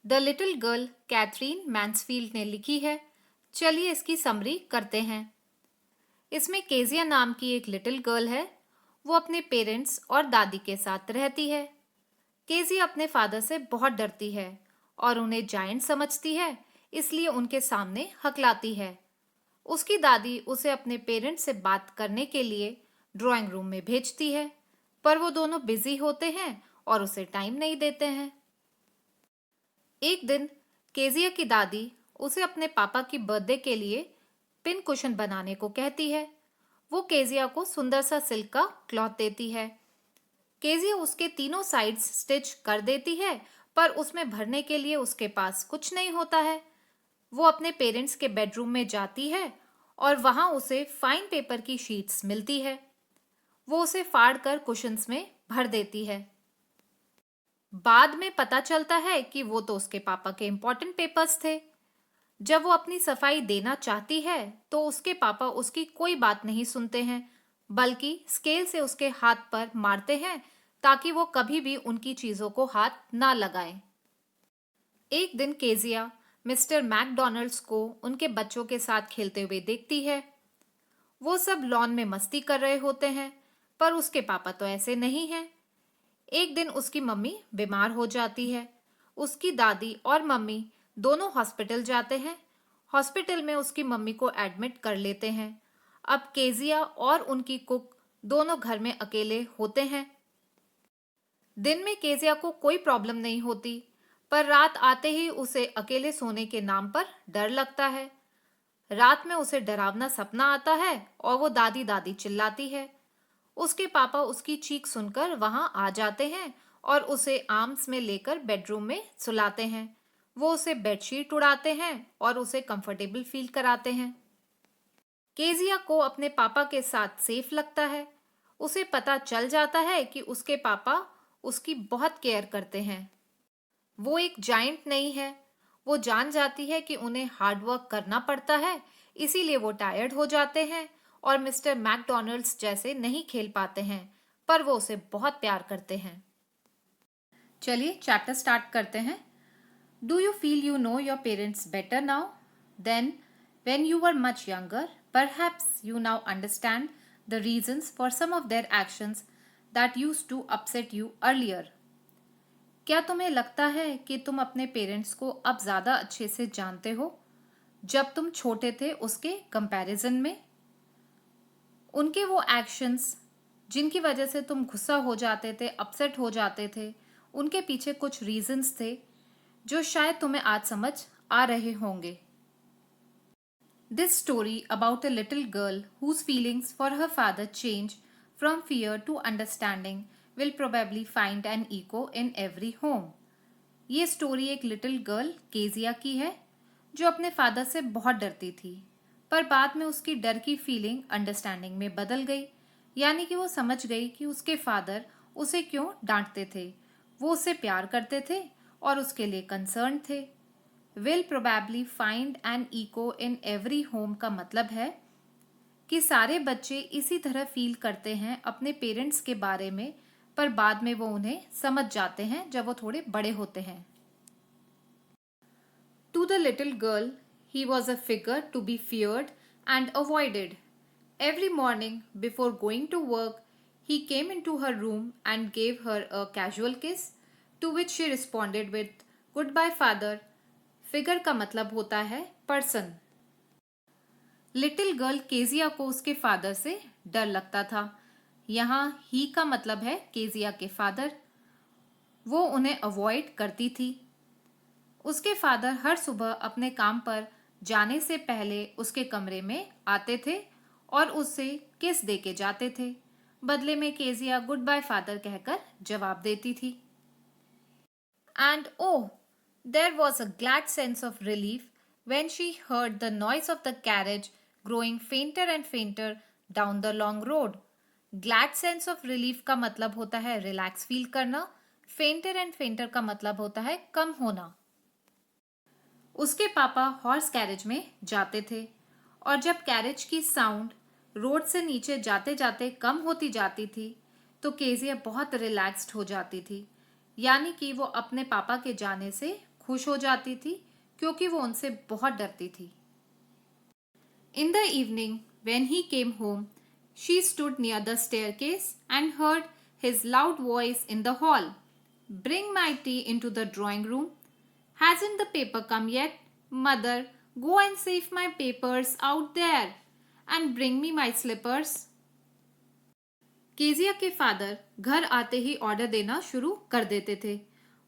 The little girl Katherine Mansfield ने लिखी है। चलिए इसकी समरी करते हैं। इसमें केजिया नाम की एक लिटिल गर्ल है। वो अपने पेरेंट्स और दादी के साथ रहती है। केजिया अपने फादर से बहुत डरती है और उन्हें जायंट समझती है, इसलिए उनके सामने हकलाती है। उसकी दादी उसे अपने पेरेंट्स से बात करने के लिए ड्राइंग रूम में भेजती है, पर वो दोनों बिजी होते हैं और उसे टाइम नहीं देते हैं। एक दिन केजिया की दादी उसे अपने पापा की बर्थडे के लिए पिन कुशन बनाने को कहती है। वो केजिया को सुंदर सा सिल्क का क्लॉथ देती है। केजिया उसके तीनों साइड्स स्टिच कर देती है, पर उसमें भरने के लिए उसके पास कुछ नहीं होता है। वो अपने पेरेंट्स के बेडरूम में जाती है और वहां उसे फाइन पेपर की शीट्स मिलती है। वो उसे फाड़ कर कुशन्स में भर देती है। बाद में पता चलता है कि वो तो उसके पापा के इम्पोर्टेंट पेपर्स थे। जब वो अपनी सफाई देना चाहती है तो उसके पापा उसकी कोई बात नहीं सुनते हैं, बल्कि स्केल से उसके हाथ पर मारते हैं ताकि वो कभी भी उनकी चीजों को हाथ ना लगाए। एक दिन केजिया मिस्टर मैकडॉनल्ड्स को उनके बच्चों के साथ खेलते हुए देखती है। वो सब लॉन में मस्ती कर रहे होते हैं, पर उसके पापा तो ऐसे नहीं हैं। एक दिन उसकी मम्मी बीमार हो जाती है। उसकी दादी और मम्मी दोनों हॉस्पिटल जाते हैं। हॉस्पिटल में उसकी मम्मी को एडमिट कर लेते हैं। अब केजिया और उनकी कुक दोनों घर में अकेले होते हैं। दिन में केजिया को कोई प्रॉब्लम नहीं होती, पर रात आते ही उसे अकेले सोने के नाम पर डर लगता है। रात में उसे डरावना सपना आता है और वो दादी दादी चिल्लाती है। उसके पापा उसकी चीख सुनकर वहां आ जाते हैं और उसे आर्म्स में लेकर बेडरूम में सुलाते हैं। वो उसे बेडशीट उड़ाते हैं और उसे कंफर्टेबल फील कराते हैं। केजिया को अपने पापा के साथ सेफ लगता है। उसे पता चल जाता है कि उसके पापा उसकी बहुत केयर करते हैं। वो एक जायंट नहीं है। वो जान जाती है कि उन्हें हार्ड वर्क करना पड़ता है, इसीलिए वो टायर्ड हो जाते हैं और मिस्टर मैकडॉनल्ड्स जैसे नहीं खेल पाते हैं, पर वो उसे बहुत प्यार करते हैं। चलिए चैप्टर स्टार्ट करते हैं। Do you feel you know your parents better now than when you were much younger? Perhaps you now understand the reasons for some of their actions that used to upset you earlier. क्या तुम्हें लगता है कि तुम अपने parents को अब ज्यादा अच्छे से जानते हो जब तुम छोटे थे उसके कंपैरिजन में? उनके वो एक्शंस जिनकी वजह से तुम गुस्सा हो जाते थे, अपसेट हो जाते थे, उनके पीछे कुछ रीजंस थे जो शायद तुम्हें आज समझ आ रहे होंगे। This story about a little girl whose feelings for her father change from fear to understanding will probably find an echo in every home. ये स्टोरी एक लिटिल गर्ल केजिया की है जो अपने फादर से बहुत डरती थी, पर बाद में उसकी डर की फीलिंग अंडरस्टैंडिंग में बदल गई। यानी कि वो समझ गई कि उसके फादर उसे क्यों डांटते थे। वो उससे प्यार करते थे और उसके लिए कंसर्न थे। Will probably find an echo in every home का मतलब है कि सारे बच्चे इसी तरह फील करते हैं अपने पेरेंट्स के बारे में, पर बाद में वो उन्हें समझ जाते हैं जब वो थोड़े बड़े होते हैं। To the little girl he was a figure to be feared and avoided. Every morning before going to work he came into her room and gave her a casual kiss, to which she responded with goodbye father. Figure का मतलब होता है person. Little girl Kezia को उसके father से डर लगता था। यहाँ ही का मतलब है केजिया के फादर। वो उन्हें अवॉइड करती थी। उसके फादर हर सुबह अपने काम पर जाने से पहले उसके कमरे में आते थे और उससे किस दे के जाते थे। बदले में केजिया गुड बाय फादर कहकर जवाब देती थी। And oh, there was a glad sense of relief when she heard the noise of the carriage growing fainter and fainter down the long road. Glad sense of relief का मतलब होता है relax feel करना। फेंटर and फेंटर का मतलब होता है कम होना। उसके पापा हॉर्स कैरेज में जाते थे और जब कैरेज की साउंड रोड से नीचे जाते जाते कम होती जाती थी तो केजिया बहुत रिलैक्स्ड हो जाती थी। यानी कि वो अपने पापा के जाने से खुश हो जाती थी क्योंकि वो उनसे बहुत डरती थी। In the evening, when he came home, she stood near the staircase and heard his loud voice in the hall. Bring my tea into the drawing room. Hasn't the paper come yet? Mother, go and save my papers out there and bring me my slippers. Kezia के father घर आते ही order देना शुरू कर देते थे।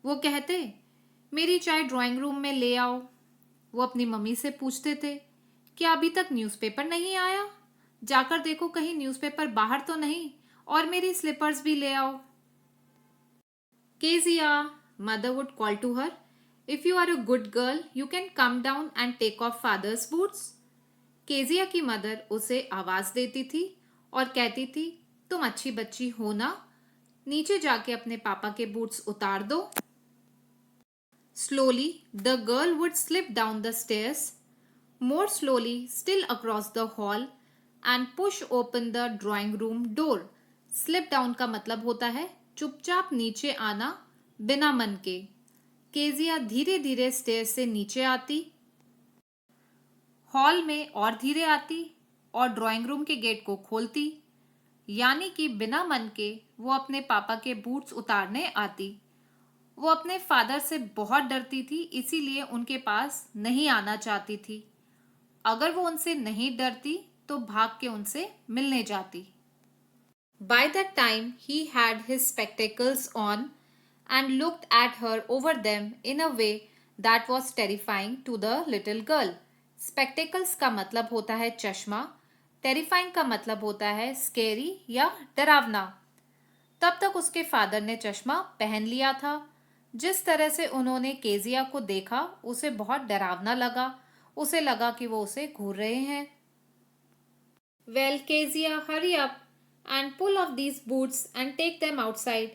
वो कहते, मेरी चाय ड्राइंग रूम में ले आओ। वो अपनी मम्मी से पूछते थे, क्या अभी तक न्यूज़पेपर नहीं आया? जाकर देखो कहीं न्यूज़पेपर बाहर तो नहीं, और मेरी स्लीपर्स भी ले आओ। Kezia, mother would call to her, if you are a good girl you can come down and take off father's boots. Kezia की मदर उसे आवाज देती थी और कहती थी, तुम अच्छी बच्ची हो ना, नीचे जाके अपने पापा के बूट्स उतार दो। Slowly, the girl would slip down the stairs, more slowly still across the hall, and push open the drawing room door. Slip down का मतलब होता है चुपचाप नीचे आना बिना मन के। केजिया धीरे धीरे स्टेयर से नीचे आती, हॉल में और धीरे आती और ड्राइंग रूम के गेट को खोलती, यानी कि बिना मन के वो अपने पापा के बूट्स उतारने आती। वो अपने फादर से बहुत डरती थी, इसीलिए उनके पास नहीं आना चाहती थी। अगर वो उनसे नहीं डरती तो भाग के उनसे मिलने जाती। By that time he had his spectacles on and looked at her over them in a way that was terrifying to the little girl. Spectacles का मतलब होता है चश्मा, terrifying का मतलब होता है scary या डरावना। तब तक उसके फादर ने चश्मा पहन लिया था। जिस तरह से उन्होंने केजिया को देखा उसे बहुत डरावना लगा। उसे लगा कि वो उसे घूर रहे हैं। Well, Kezia, hurry up and pull off these boots and take them outside.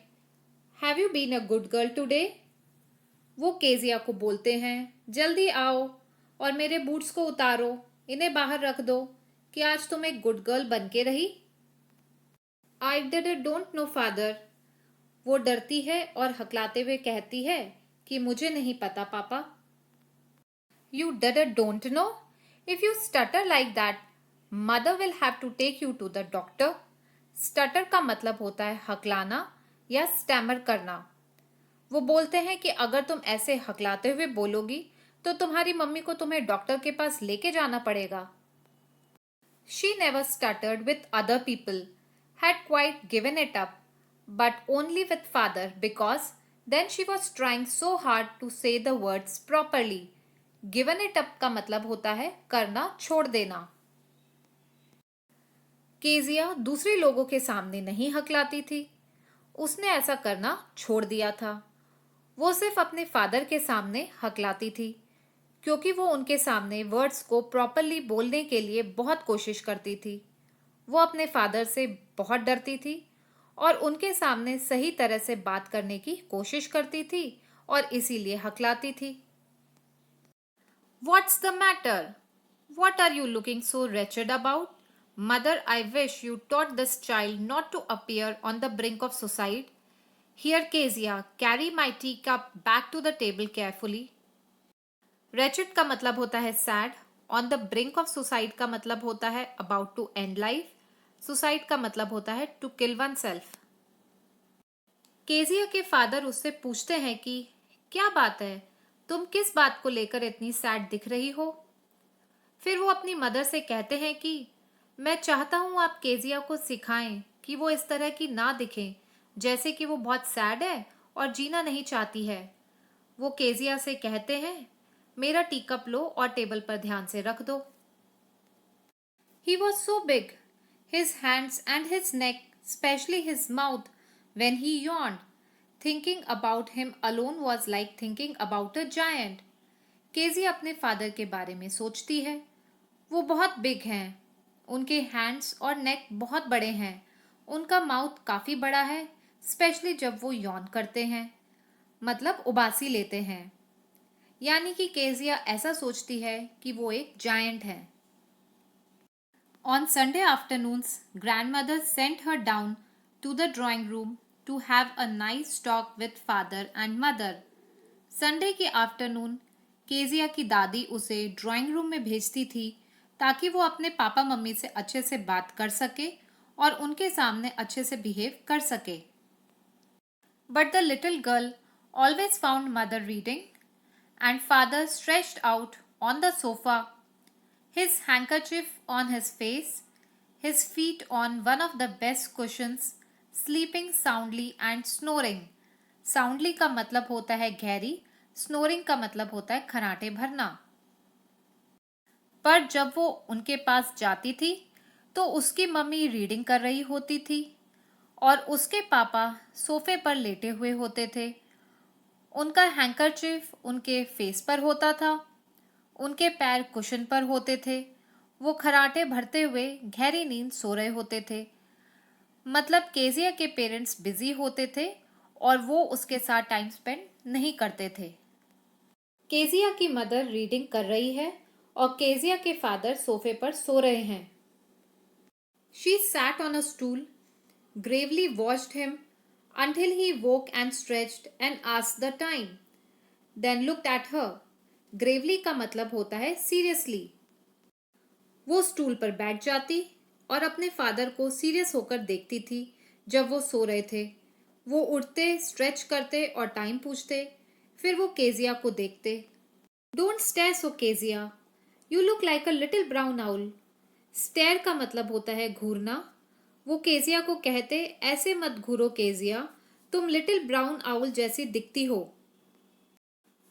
Have you been a good girl today? वो केजिया को बोलते हैं, जल्दी आओ और मेरे बूट्स को उतारो, इन्हें बाहर रख दो। कि आज तुम एक गुड गर्ल बन के रही? I don't know, father. वो डरती है और हकलाते हुए कहती है कि मुझे नहीं पता पापा। You don't know? If you stutter like that, mother will have to take you to the doctor. Stutter का मतलब होता है हकलाना या स्टैमर करना। वो बोलते हैं कि अगर तुम ऐसे हकलाते हुए बोलोगी तो तुम्हारी मम्मी को तुम्हें डॉक्टर के पास लेके जाना पड़ेगा। She never stuttered with other people, had quite given it up, but only with father because then she was trying so hard to say the words properly. Given it up का मतलब होता है करना छोड़ देना। केजिया दूसरे लोगों के सामने नहीं हकलाती थी। उसने ऐसा करना छोड़ दिया था। वो सिर्फ अपने फादर के सामने हकलाती थी, क्योंकि वो उनके सामने वर्ड्स को प्रॉपरली बोलने के लिए बहुत कोशिश करती थी। वो अपने फादर से बहुत डरती थी और उनके सामने सही तरह से बात करने की कोशिश करती थी और इसीलिए हकलाती थी। What's the matter? What are you looking so wretched about? Mother, I wish you taught this child not to appear on the brink of suicide. Here, Kezia, carry my teacup back to the table carefully. Wretched का मतलब होता है sad. On the brink of suicide का मतलब होता है about to end life. Suicide का मतलब होता है to kill oneself. केजिया के फादर उससे पूछते हैं कि क्या बात है, तुम किस बात को लेकर इतनी सैड दिख रही हो? फिर वो अपनी मदर से कहते हैं कि मैं चाहता हूँ आप केजिया को सिखाएं कि वो इस तरह की ना दिखें, जैसे कि वो बहुत सैड है और जीना नहीं चाहती है। वो केजिया से कहते हैं, मेरा टीकप लो और टेबल पर ध्यान से रख दो। He was so big, his hands and his neck, especially his mouth, when he yawned. Thinking about him alone was like thinking about a giant. KG अपने फादर के बारे में सोचती है। वो बहुत बिग हैं। उनके हैंड्स और नेक बहुत बड़े हैं। उनका माउथ काफ़ी बड़ा है, स्पेशली जब वो यौन करते हैं, मतलब उबासी लेते हैं। यानी कि केजिया ऐसा सोचती है कि वो एक जायंट है। On Sunday afternoons, grandmother sent her down to the drawing room to have a nice talk with father and mother. Sunday के आफ्टरनून केजिया की दादी उसे ड्राइंग रूम में भेजती थी ताकि वो अपने पापा मम्मी से अच्छे से बात कर सके और उनके सामने अच्छे से बिहेव कर सके। But the little girl always found mother reading and father stretched out on the sofa, his handkerchief on his face, his feet on one of the best cushions, sleeping soundly and snoring. Soundly का मतलब होता है गहरी, snoring का मतलब होता है खर्राटे भरना। पर जब वो उनके पास जाती थी तो उसकी मम्मी रीडिंग कर रही होती थी और उसके पापा सोफे पर लेटे हुए होते थे। उनका हैंकरचीफ उनके फेस पर होता था, उनके पैर कुशन पर होते थे, वो खर्राटे भरते हुए गहरी नींद सो रहे होते थे। मतलब केजिया के पेरेंट्स बिजी होते थे और वो उसके साथ टाइम स्पेंड नहीं करते थे। केजिया की मदर रीडिंग कर रही है और केजिया के फादर सोफे पर सो रहे हैं। She sat on a stool, gravely watched him until he woke and stretched and asked the time, then looked at her. Gravely का मतलब होता है सीरियसली। वो स्टूल पर बैठ जाती और अपने फादर को सीरियस होकर देखती थी जब वो सो रहे थे। वो उठते, स्ट्रेच करते और टाइम पूछते, फिर वो केजिया को देखते। Don't stare so Kezia, you look like a little brown owl. Stare का मतलब होता है घूरना। वो केजिया को कहते, ऐसे मत घूरो केजिया, तुम लिटिल ब्राउन आउल जैसी दिखती हो।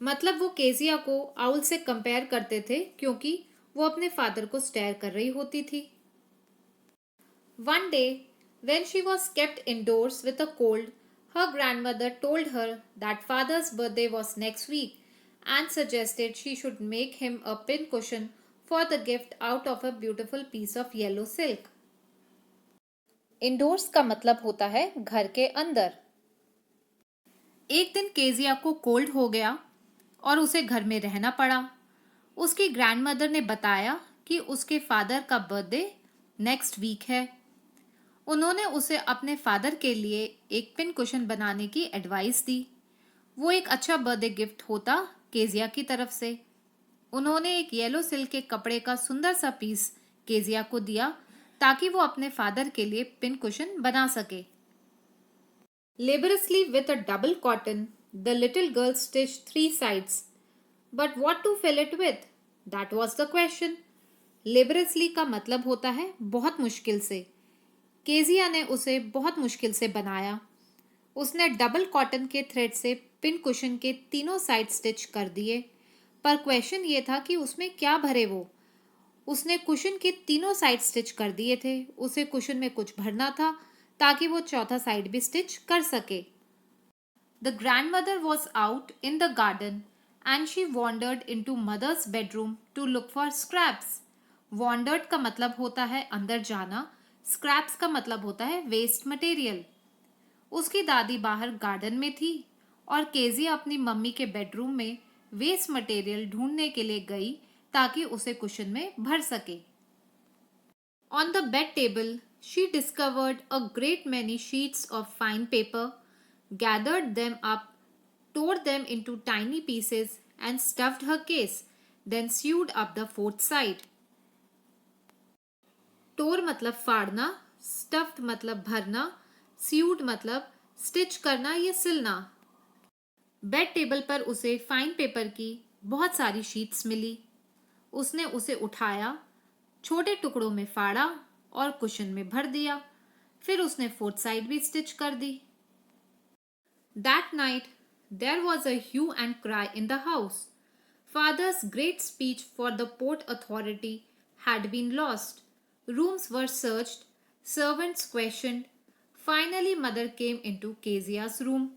मतलब वो केजिया को आउल से कंपेयर करते थे क्योंकि वो अपने फादर को स्टेयर कर रही होती थी। One day, when she was kept indoors with a cold, her grandmother told her that father's birthday was next week and suggested she should make him a pincushion for the gift out of a beautiful piece of yellow silk. Indoors का मतलब होता है घर के अंदर। एक दिन Kezia को कोल्ड हो गया और उसे घर में रहना पड़ा। उसकी ग्रैंडमदर ने बताया कि उसके फादर का बर्थडे नेक्स्ट वीक है। उन्होंने उसे अपने फादर के लिए एक पिन कुशन बनाने की एडवाइस दी। वो एक अच्छा बर्थडे गिफ्ट होता केजिया की तरफ से। उन्होंने एक येलो सिल्क के कपड़े का सुंदर सा पीस केजिया को दिया ताकि वो अपने फादर के लिए पिन कुशन बना सके। Laboriously with a double cotton, the little girl stitched 3 sides. But what to fill it with? That was the question. Laboriously का मतलब होता है बहुत मुश्किल से। केजिया ने उसे बहुत मुश्किल से बनाया। उसने डबल कॉटन के थ्रेड से पिन कुशन के तीनों साइड स्टिच कर दिए, पर क्वेश्चन ये था कि उसमें क्या भरे वो। उसने कुशन के तीनों साइड स्टिच कर दिए थे, उसे कुशन में कुछ भरना था ताकि वो चौथा साइड भी स्टिच कर सके। The grandmother was out in the garden and she wandered into mother's bedroom to look for scraps. Wandered का मतलब होता है अंदर जाना, scraps का मतलब होता है वेस्ट मटेरियल। उसकी दादी बाहर गार्डन में थी और केजिया अपनी मम्मी के बेडरूम में वेस्ट मटेरियल ढूंढने के लिए गई ताकि उसे कुशन में भर सके। On the bed table, she discovered a great many sheets of fine paper, gathered them up, tore them into tiny pieces, and stuffed her case, then sewed up the fourth side. Tore मतलब फाड़ना, stuffed मतलब भरना, sewed मतलब stitch करना या सिलना। Bed table पर उसे fine paper की बहुत सारी शीट्स मिली। उसने उसे उठाया, छोटे टुकड़ों में फाड़ा और कुशन में भर दिया। फिर उसने फोर्थ साइड भी स्टिच कर दी। That night there was a hue and cry in the house. Father's great speech for the Port Authority had been lost. Rooms were searched, servants questioned. Finally mother came into Kezia's room.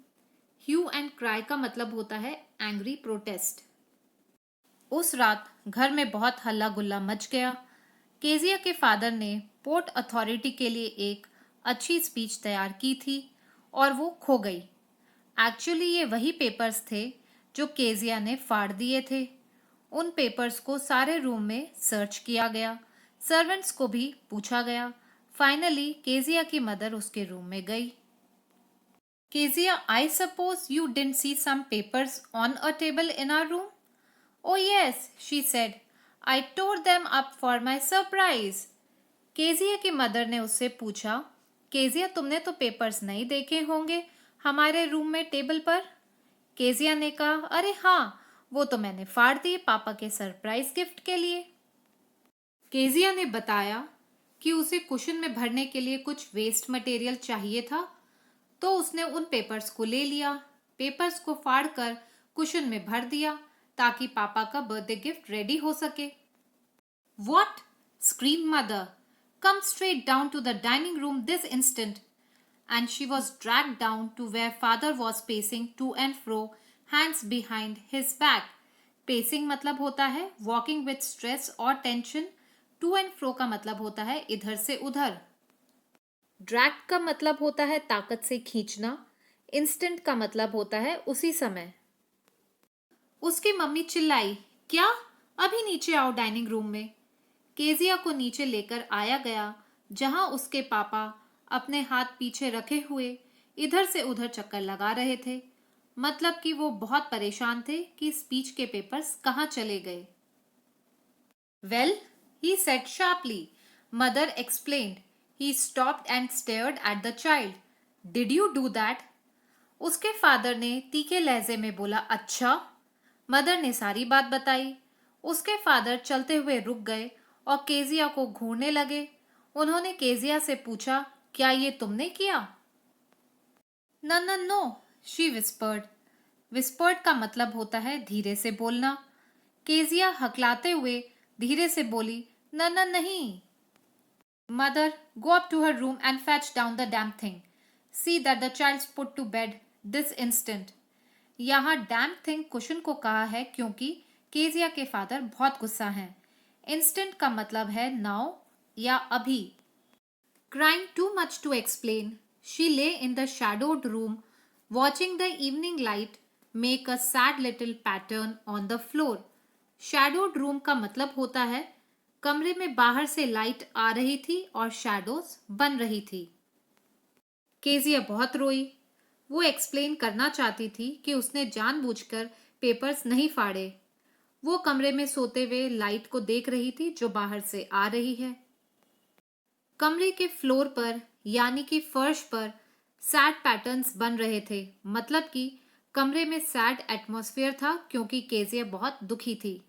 Hue and cry का मतलब होता है angry protest. उस रात घर में बहुत हल्ला गुल्ला मच गया। केजिया के फादर ने पोर्ट अथॉरिटी के लिए एक अच्छी स्पीच तैयार की थी और वो खो गई। एक्चुअली ये वही पेपर्स थे जो केजिया ने फाड़ दिए थे। उन पेपर्स को सारे रूम में सर्च किया गया, सर्वेंट्स को भी पूछा गया। फाइनली केजिया की मदर उसके रूम में गई। Kezia, I suppose you didn't see some papers on a table in our room? Oh, yes, she said. I tore them up for my surprise. Kezia की mother ने उससे पूछा, Kezia तुमने तो पेपर्स नहीं देखे होंगे हमारे रूम में टेबल पर। केजिया ने कहा, अरे हाँ, वो तो मैंने फाड़ दिए पापा के सरप्राइज गिफ्ट के लिए। केजिया ने बताया कि उसे कुशन में भरने के लिए कुछ वेस्ट मटेरियल चाहिए था, तो उसने उन पेपर्स को ले लिया, पेपर्स को फाड़कर कुशन में भर दिया ताकि पापा का बर्थडे गिफ्ट रेडी हो सके। What? Screamed mother. Come straight down to the dining room this instant. And she was dragged down to where father was pacing to and fro, hands behind his back. Pacing मतलब होता है walking with stress और tension. To and fro का मतलब होता है इधर से उधर। ड्रैग का मतलब होता है ताकत से खींचना। इंस्टेंट का मतलब होता है उसी समय। उसकी मम्मी चिल्लाई, क्या? अभी नीचे आओ डाइनिंग रूम में। केजिया को नीचे लेकर आया गया, जहां उसके पापा अपने हाथ पीछे रखे हुए इधर से उधर चक्कर लगा रहे थे। मतलब कि वो बहुत परेशान थे कि स्पीच के पेपर्स कहाँ चले गए। Well, he said sharply. Mother explained. He stopped and stared at the child. Did you do that? उसके फादर ने तीखे लहजे में बोला, अच्छा। मदर ने सारी बात बताई। उसके फादर चलते हुए रुक गए और केजिया को घूरने लगे। उन्होंने केजिया से पूछा, क्या ये तुमने किया? न न नो, शी विस्पर्ड। विस्पर्ड का मतलब होता है धीरे से बोलना। केजिया हकलाते हुए धीरे से बोली, न न नहीं। Mother, go up to her room and fetch down the damn thing. See that the child's put to bed this instant. यहाँ डैम थिंग कुशन को कहा है क्योंकि केजिया के फादर बहुत गुस्सा हैं। इंस्टेंट का मतलब है नाउ या अभी। Crying too much to explain, she lay in the shadowed room, watching the evening light make a sad little pattern on the floor. Shadowed room का मतलब होता है कमरे में बाहर से लाइट आ रही थी और शैडोज बन रही थी। केजिया बहुत रोई। वो एक्सप्लेन करना चाहती थी कि उसने जानबूझकर पेपर्स नहीं फाड़े। वो कमरे में सोते हुए लाइट को देख रही थी जो बाहर से आ रही है। कमरे के फ्लोर पर यानी कि फर्श पर सैड पैटर्न्स बन रहे थे। मतलब कि कमरे में सैड एटमॉस्फेयर था क्योंकि केजिया बहुत दुखी थी।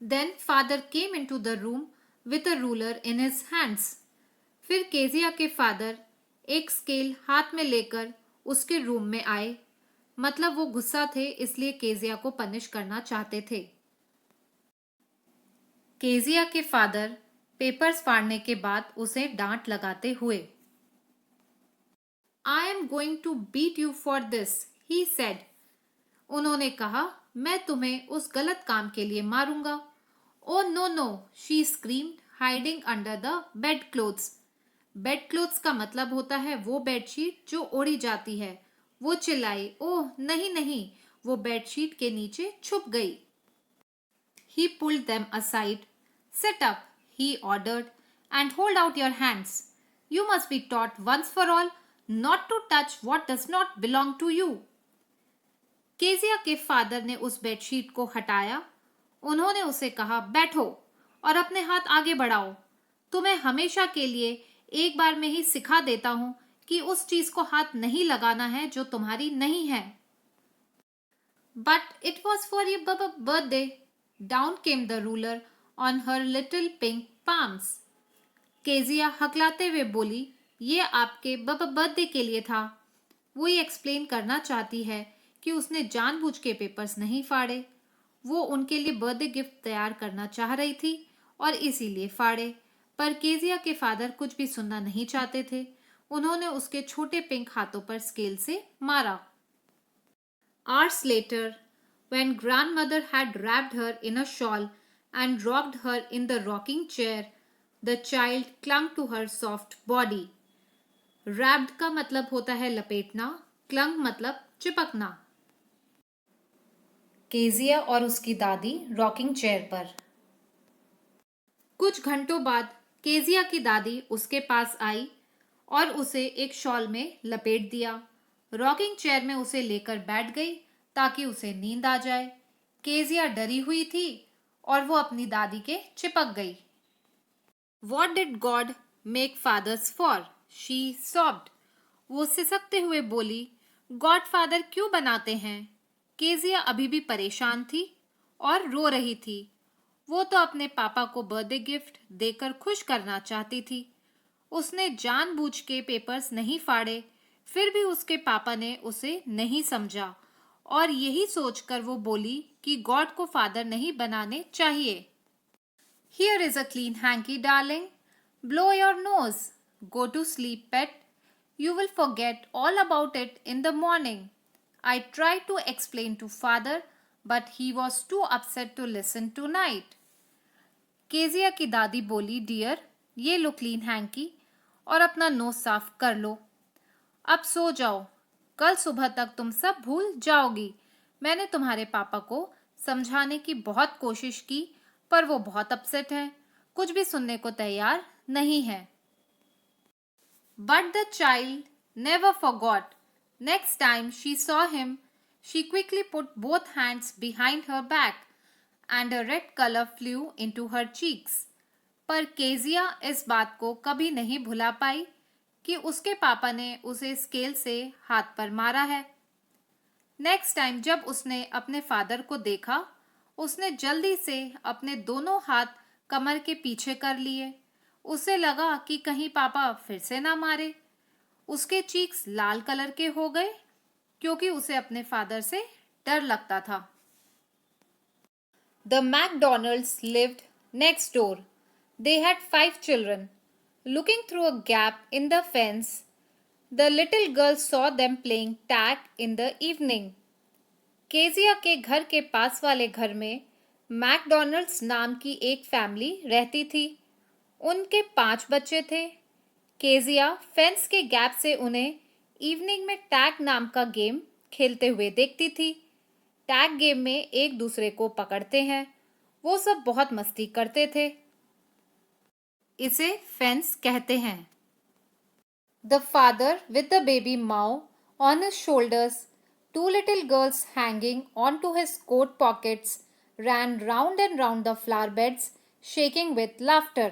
Then father came into the room with a ruler in his hands. फिर केजिया के फादर एक स्केल हाथ में लेकर उसके रूम में आए। मतलब वो गुस्सा थे, इसलिए केजिया को पनिश करना चाहते थे। केजिया के फादर पेपर्स फाड़ने के बाद उसे डांट लगाते हुए, I am going to beat you for this, he said. उन्होंने कहा, मैं तुम्हें उस गलत काम के लिए मारूंगा। Oh no no, she screamed, hiding under the bed clothes. Bed clothes का मतलब होता है वो बेडशीट जो ओढ़ी जाती है। वो चिल्लाई, ओह नहीं नहीं, वो बेडशीट के नीचे छुप गई। He pulled them aside. Sit up, he ordered, and hold out your hands. You must be taught once for all not to touch what does not belong to you. Kezia के father ने उस bedsheet को हटाया। उन्होंने उसे कहा, बैठो और अपने हाथ आगे बढ़ाओ। तुम्हें हमेशा के लिए एक बार में ही सिखा देता हूं कि उस चीज को हाथ नहीं लगाना है जो तुम्हारी नहीं है। But it was for your birthday. Down came the ruler on her little pink palms. Kezia हकलाते हुए बोली, ये आपके बर्थडे के लिए था। वो ये एक्सप्लेन करना चाहती है कि उसने जानबूझ के पेपर्स नहीं फाड़े। वो उनके लिए बर्थडे गिफ्ट तैयार करना चाह रही थी और इसीलिए फाड़े। पर केजिया के फादर कुछ भी सुनना नहीं चाहते थे। उन्होंने उसके छोटे पिंक हाथों पर स्केल से मारा। Hours later, when grandmother had wrapped her in a shawl and rocked her in the rocking chair, the child clung to her soft body. Wrapped का मतलब होता है लपेटना, clung मतलब चिपकना। केजिया और उसकी दादी रॉकिंग चेयर पर। कुछ घंटों बाद केजिया की दादी उसके पास आई और उसे एक शॉल में लपेट दिया। रॉकिंग चेयर में उसे लेकर बैठ गई ताकि उसे नींद आ जाए। केजिया डरी हुई थी और वो अपनी दादी के चिपक गई। What did God make fathers for? She sobbed. वो सिसकते हुए बोली, गॉड फादर क्यों बनाते हैं? केजिया अभी भी परेशान थी और रो रही थी। वो तो अपने पापा को बर्थडे गिफ्ट देकर खुश करना चाहती थी। उसने जानबूझ के पेपर्स नहीं फाड़े, फिर भी उसके पापा ने उसे नहीं समझा और यही सोचकर वो बोली कि गॉड को फादर नहीं बनाने चाहिए। Here is a clean hanky, darling. Blow your nose. Go to sleep, pet. You will forget all about it in the morning. I tried to explain to father, but he was too upset to listen tonight. Kezia की दादी बोली, dear, ये लो clean hanky और अपना knows साफ कर लो। अब सो जाओ, कल सुबह तक तुम सब भूल जाओगी। मैंने तुम्हारे पापा को समझाने की बहुत कोशिश की, पर वो बहुत अपसेट हैं, कुछ भी सुनने को तैयार नहीं है। But the child never forgot. Next time she saw him, she quickly put both hands behind her back and a red color flew into her cheeks. पर केजिया इस बात को कभी नहीं भुला पाई कि उसके पापा ने उसे स्केल से हाथ पर मारा है। नेक्स्ट टाइम जब उसने अपने फादर को देखा, उसने जल्दी से अपने दोनों हाथ कमर के पीछे कर लिए। उसे लगा कि कहीं पापा फिर से ना मारे। उसके चीक्स लाल कलर के हो गए क्योंकि उसे अपने फादर से डर लगता था। The McDonalds lived next door. They had 5 children. Looking through a gap in the fence, the little girl saw them playing tag in the evening. Kezia के घर के पास वाले घर में मैकडॉनल्ड्स नाम की एक फैमिली रहती थी। उनके 5 बच्चे थे। केजिया फेंस के गैप से उन्हें इवनिंग में टैग नाम का गेम खेलते हुए देखती थी। टैग गेम में एक दूसरे को पकड़ते हैं। वो सब बहुत मस्ती करते थे। इसे फेंस कहते हैं। The father with the baby Mao on his shoulders, 2 little girls hanging onto his coat pockets ran round and round the flower beds, shaking with laughter.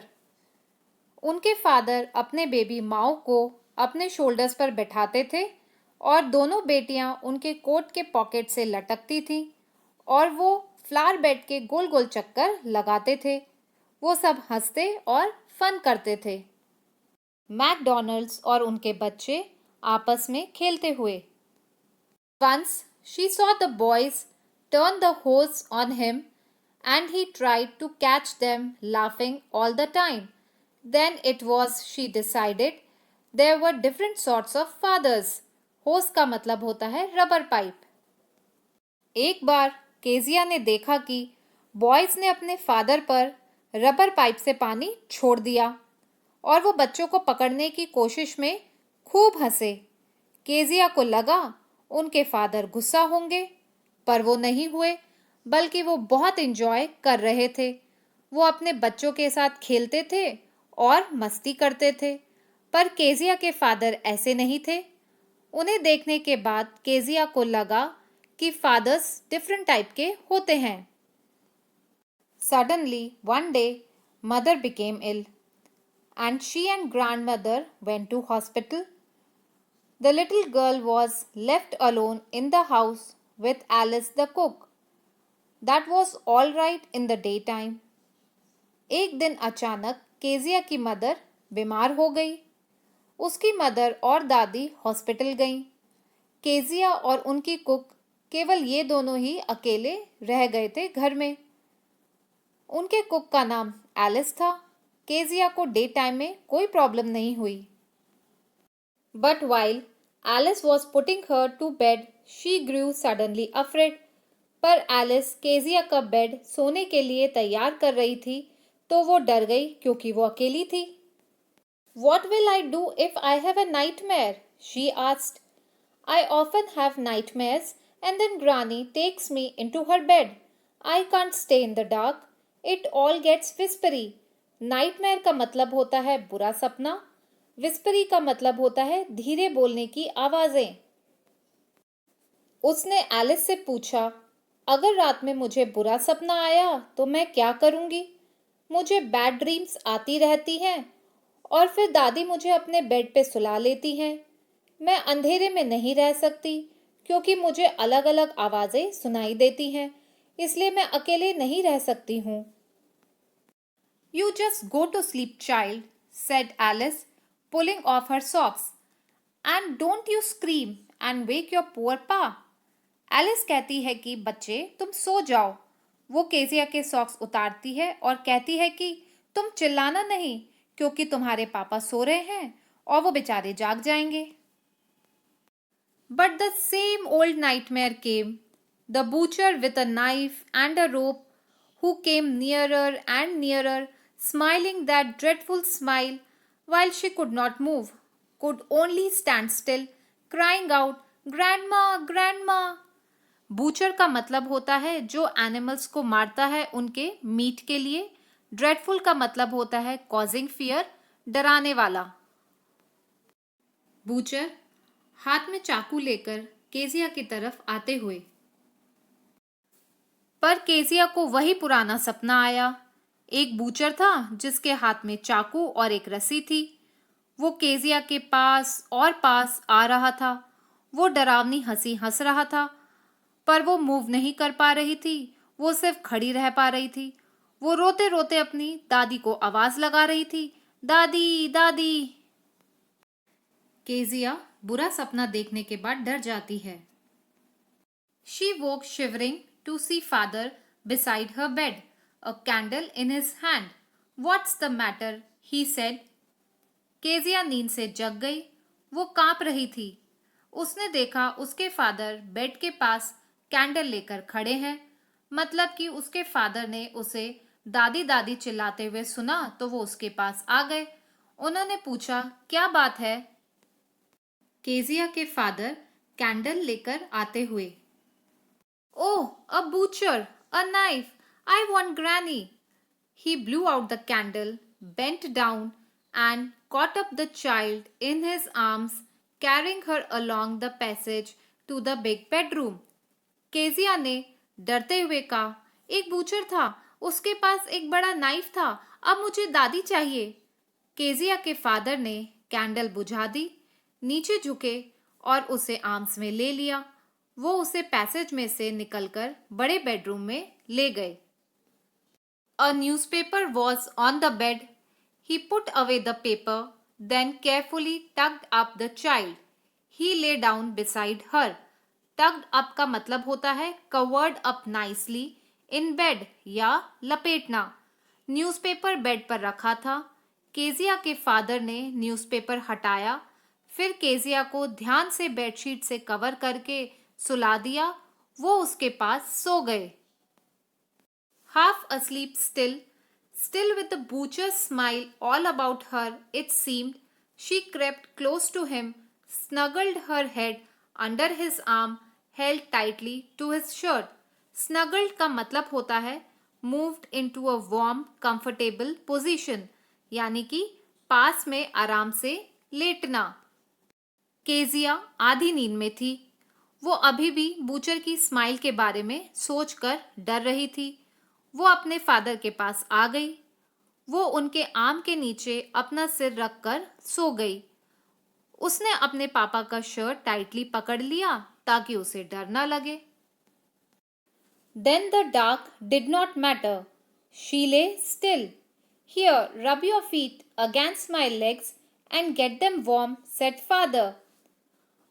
उनके फादर अपने बेबी माओ को अपने शोल्डर्स पर बैठाते थे और दोनों बेटियां उनके कोट के पॉकेट से लटकती थीं और वो फ्लावर बेड के गोल गोल चक्कर लगाते थे। वो सब हंसते और फन करते थे। मैकडॉनल्ड्स और उनके बच्चे आपस में खेलते हुए। Once she saw the boys turn the hose on him and he tried to catch them laughing all the time. Then it was she decided there were different sorts of fathers. Hose का मतलब होता है rubber pipe. एक बार Kezia ने देखा कि boys ने अपने फादर पर रबर पाइप से पानी छोड़ दिया और वो बच्चों को पकड़ने की कोशिश में खूब हंसे। केजिया को लगा उनके फादर गुस्सा होंगे, पर वो नहीं हुए, बल्कि वो बहुत एंजॉय कर रहे थे। वो अपने बच्चों के साथ खेलते थे और मस्ती करते थे, पर केजिया के फादर ऐसे नहीं थे। उन्हें देखने के बाद केजिया को लगा कि फादर्स डिफरेंट टाइप के होते हैं। Suddenly, one day, mother became ill, and she and grandmother went to hospital. The little girl was left alone in the house with Alice the cook. That was all right in the daytime. एक दिन अचानक Kezia की mother बीमार हो गई। उसकी mother और दादी हॉस्पिटल गईं। केजिया और उनकी कुक केवल ये दोनों ही अकेले रह गए थे घर में। उनके कुक का नाम एलिस था। केजिया को डे टाइम में कोई प्रॉब्लम नहीं हुई। But while Alice was putting her to bed, she grew suddenly afraid. पर एलिस केजिया का बेड सोने के लिए तैयार कर रही थी तो वो डर गई क्योंकि वो अकेली थी। What will I do if I have a nightmare? She asked. I often have nightmares and then Granny takes me into her bed. I can't stay in the dark. It all gets whispery. Nightmare का मतलब होता है बुरा सपना। विस्परी का मतलब होता है धीरे बोलने की आवाजें। उसने एलिस से पूछा, अगर रात में मुझे बुरा सपना आया तो मैं क्या करूंगी? मुझे बैड ड्रीम्स आती रहती हैं और फिर दादी मुझे अपने बेड पे सुला लेती हैं। मैं अंधेरे में नहीं रह सकती क्योंकि मुझे अलग-अलग आवाजें सुनाई देती हैं, इसलिए मैं अकेले नहीं रह सकती हूँ। You just go to sleep, child, said Alice, pulling off her socks. And don't you scream and wake your poor pa. Alice कहती है कि बच्चे तुम सो जाओ। वो केजिया के सॉक्स उतारती है और कहती है कि तुम चिल्लाना नहीं क्योंकि तुम्हारे पापा सो रहे हैं और वो बेचारे जाग जाएंगे। But the same old nightmare came. The butcher with a knife and a rope, who came nearer and nearer, smiling that dreadful smile, while she could not move, could only stand still, crying out, "Grandma, Grandma!" Butcher का मतलब होता है जो animals को मारता है उनके meet के लिए। ड्रेडफुल का मतलब होता है कॉजिंग फियर, डराने वाला। बूचर हाथ में चाकू लेकर केजिया की तरफ आते हुए। पर केजिया को वही पुराना सपना आया। एक बूचर था जिसके हाथ में चाकू और एक रस्सी थी। वो केजिया के पास और पास आ रहा था। वो डरावनी हंसी हंस रहा था, पर वो मूव नहीं कर पा रही थी। वो सिर्फ खड़ी रह पा रही थी। वो रोते रोते अपनी दादी को आवाज लगा रही थी, दादी दादी। केजिया बुरा सपना देखने के बाद डर जाती है। She woke shivering to see father beside her bed, a candle in his hand. What's the matter? He said. Kezia नींद से जग गई। वो कांप रही थी। उसने देखा उसके फादर बेड के पास कैंडल लेकर खड़े हैं। मतलब कि उसके फादर ने उसे दादी दादी चिल्लाते हुए सुना तो वो उसके पास आ गए। उन्होंने पूछा, क्या बात है? केजिया के फादर कैंडल लेकर आते हुए, Oh, a butcher, a knife. I want Granny. He blew out the candle, bent down, and caught up the child in his arms, carrying her along the passage to the big bedroom. Kezia ने डरते हुए कहा, एक butcher था, उसके पास एक बड़ा knife था, अब मुझे दादी चाहिए। केजिया के फादर ने कैंडल बुझा दी, नीचे झुके और उसे आर्म्स में ले लिया। वो उसे पैसेज में से निकलकर बड़े बेडरूम में ले गए। A newspaper was on the bed. He put away the paper, then carefully tucked up the child. He lay down beside her. Tucked up का मतलब होता है covered up nicely in bed या लपेटना। न्यूज़पेपर बेड पर रखा था। Kezia के father ने न्यूज़पेपर हटाया, फिर केजिया को ध्यान से बेडशीट से कवर करके सुला दिया। वो उसके पास सो गए। Half asleep still, still with the butcher's smile all about her, it seemed, she crept close to him, snuggled her head under his arm, held tightly to his shirt. Snuggled का मतलब होता है moved into a warm, comfortable position, यानी कि पास में आराम से लेटना। केजिया आधी नींद में थी। वो अभी भी बूचर की स्माइल के बारे में सोचकर डर रही थी। वो अपने फादर के पास आ गई। वो उनके आर्म के नीचे अपना सिर रखकर सो गई। उसने अपने पापा का शर्ट टाइटली पकड़ लिया ताकि उसे डर ना लगे। Then the dark did not matter. She lay still. Here, rub your feet against my legs and get them warm, said father.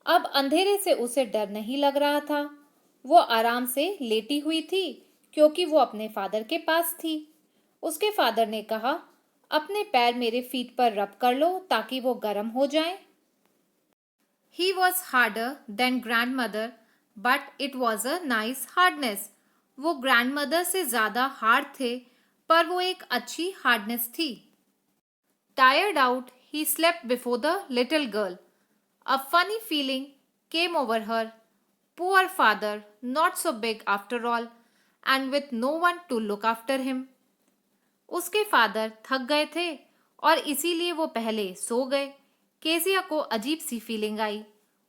अब अंधेरे से उसे डर नहीं लग रहा था। वो आराम से लेटी हुई थी क्योंकि वो अपने फादर के पास थी। उसके फादर ने कहा, अपने पैर मेरे फीट पर रब कर लो ताकि वो गर्म हो जाएं। He was harder than grandmother, but it was a nice hardness. वो ग्रैंडमदर से ज्यादा हार्ड थे, पर वो एक अच्छी हार्डनेस थी। Tired out, he slept before the little girl. A funny feeling came over her. Poor father, not so big after all, and with no one to look after him. उसके father थक गए थे और इसीलिए वो पहले सो गए। केसिया को अजीब सी फीलिंग आई।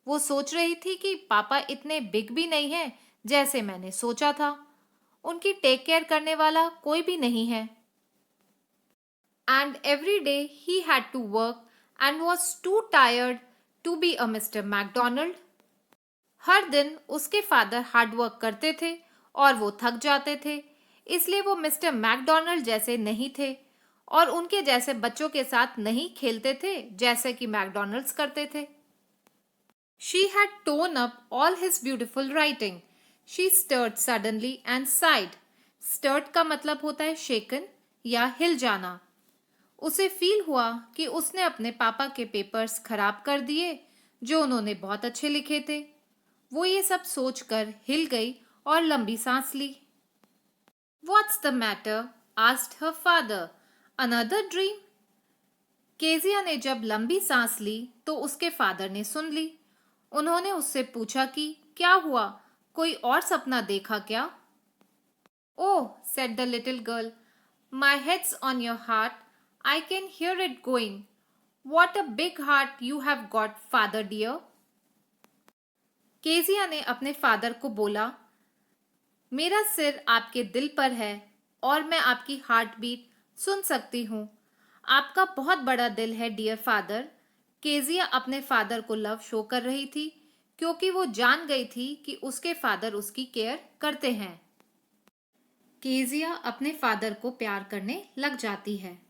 वो सोच रही थी कि पापा इतने बिग भी नहीं है जैसे मैंने सोचा था। उनकी टेक केयर करने वाला कोई भी नहीं है। And every day he had to work and was too tired to be a Mr. McDonald. हर दिन उसके फादर हार्ड वर्क करते थे और वो थक जाते थे, इसलिए वो मिस्टर मैकडोनल्ड जैसे नहीं थे और उनके जैसे बच्चों के साथ नहीं खेलते थे जैसे कि मैकडोनल्ड्स करते थे। She had torn up all his beautiful writing. She stirred suddenly and sighed. Stirred का मतलब होता है shaken या हिल जाना। उसे फील हुआ कि उसने अपने पापा के पेपर्स खराब कर दिए जो उन्होंने बहुत अच्छे लिखे थे। वो ये सब सोचकर हिल गई और लंबी सांस ली। What's the matter? asked her father. Another dream? Kezia ने जब लंबी सांस ली तो उसके फादर ने सुन ली। उन्होंने उससे पूछा कि क्या हुआ, कोई और सपना देखा क्या? Oh, said the little girl, my head's on your heart. I can hear it going. What a big heart you have got, father dear. Kezia ने अपने फादर को बोला, मेरा सिर आपके दिल पर है और मैं आपकी हार्ट बीट सुन सकती हूँ। आपका बहुत बड़ा दिल है डियर फादर। केजिया अपने फादर को लव शो कर रही थी क्योंकि वो जान गई थी कि उसके फादर उसकी केयर करते हैं। केजिया अपने फादर को प्यार करने लग जाती है।